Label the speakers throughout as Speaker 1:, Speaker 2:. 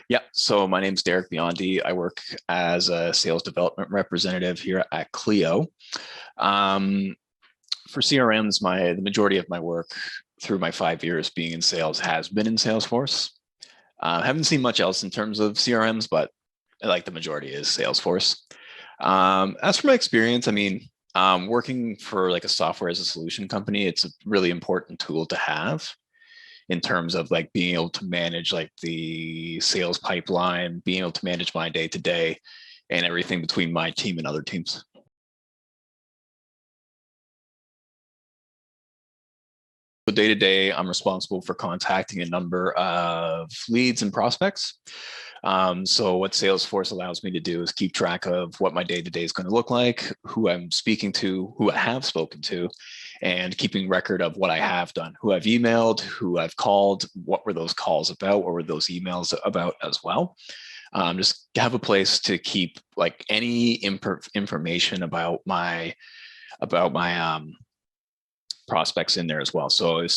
Speaker 1: Yeah, so my name's Derek Biondi. I work as a sales development representative here at Clio. Um, for CRMs, the majority of my work through my 5 years being in sales has been in SalesForce. Haven't seen much else in terms of CRMs, but like the majority is SalesForce. As for my experience, working for like a software as a solution company, it's a really important tool to have in terms of like being able to manage like the sales pipeline, being able to manage my day to day and everything between my team and other teams. So day to day, I'm responsible for contacting a number of leads and prospects. So what Salesforce allows me to do is keep track of what my day to day is going to look like, who I'm speaking to, who I have spoken to, and keeping record of what I have done, who I've emailed, who I've called, what were those calls about, what were those emails about as well. Just have a place to keep like any information about my prospects in there as well. So if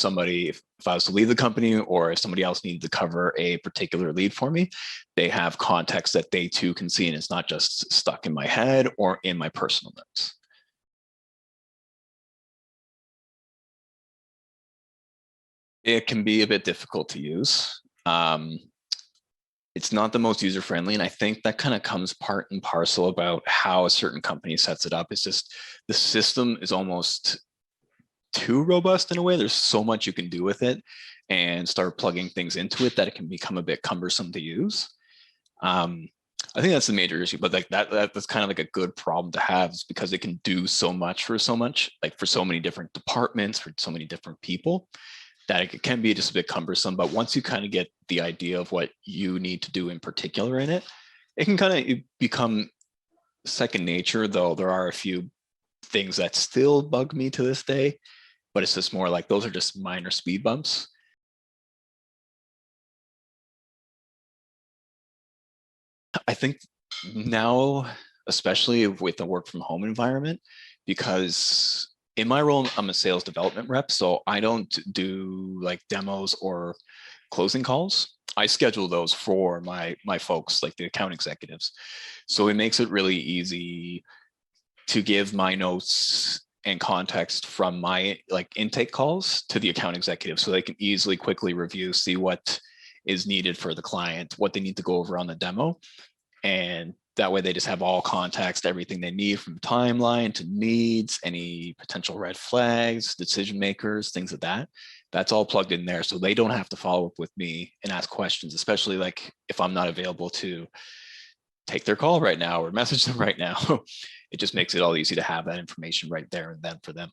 Speaker 1: I was to leave the company or if somebody else needed to cover a particular lead for me, they have context that they too can see, and it's not just stuck in my head or in my personal notes. It can be a bit difficult to use. It's not the most user-friendly, and I think that kind of comes part and parcel about how a certain company sets it up. It's just the system is almost too robust in a way. There's so much you can do with it and start plugging things into it that it can become a bit cumbersome to use. I think that's the major issue, but like that's kind of like a good problem to have, is because it can do so much, like for so many different departments, for so many different people, that it can be just a bit cumbersome. But once you kind of get the idea of what you need to do in particular in it, it can kind of become second nature, though there are a few things that still bug me to this day, but it's just more like those are just minor speed bumps. I think now, especially with the work from home environment, because in my role, I'm a sales development rep, so I don't do like demos or closing calls. I schedule those for my folks, like the account executives. So it makes it really easy to give my notes and context from my like intake calls to the account executive, so they can easily quickly review, see what is needed for the client, what they need to go over on the demo. And that way they just have all context, everything they need from timeline to needs, any potential red flags, decision makers, things like that. That's all plugged in there. So they don't have to follow up with me and ask questions, especially like if I'm not available to take their call right now or message them right now. It just makes it all easy to have that information right there and then for them.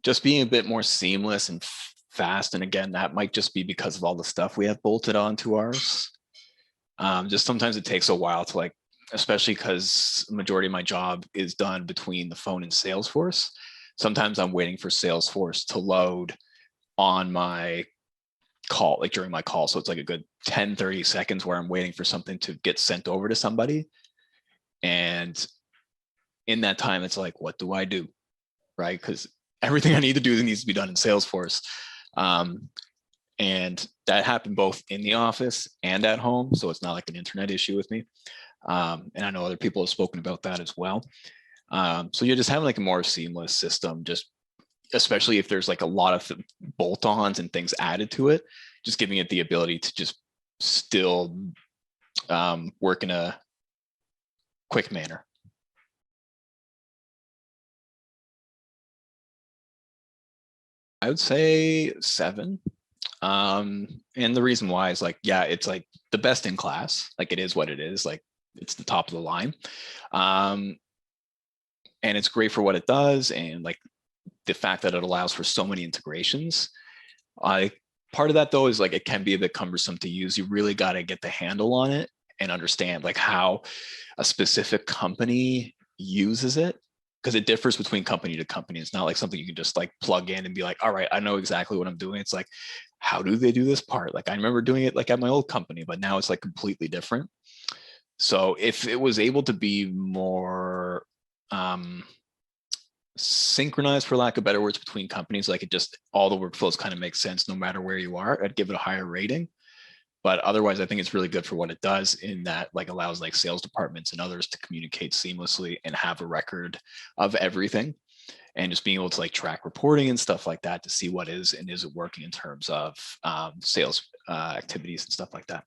Speaker 1: Just being a bit more seamless and fast. And again, that might just be because of all the stuff we have bolted onto ours. Just sometimes it takes a while to like, especially because the majority of my job is done between the phone and Salesforce. Sometimes I'm waiting for Salesforce to load on my call, like during my call. So it's like a good 10-30 seconds where I'm waiting for something to get sent over to somebody. And in that time, it's like, what do I do? Right? Because everything I need to do needs to be done in Salesforce. And that happened both in the office and at home. So it's not like an internet issue with me. And I know other people have spoken about that as well. So you're just having like a more seamless system, just especially if there's like a lot of bolt-ons and things added to it, just giving it the ability to just still work in a quick manner. I would say 7. And the reason why is like, yeah, it's like the best in class. Like it is what it is. Like it's the top of the line. And it's great for what it does. And like the fact that it allows for so many integrations. Part of that though is like it can be a bit cumbersome to use. You really got to get the handle on it and understand like how a specific company uses it, because it differs between company to company. It's not like something you can just like plug in and be like, all right, I know exactly what I'm doing. It's like, how do they do this part? Like I remember doing it like at my old company, but now it's like completely different. So if it was able to be more synchronized, for lack of better words, between companies. Like it just, all the workflows kind of make sense no matter where you are. I'd give it a higher rating. But otherwise, I think it's really good for what it does, in that like allows like sales departments and others to communicate seamlessly and have a record of everything, and just being able to like track reporting and stuff like that to see what is and isn't working in terms of sales activities and stuff like that.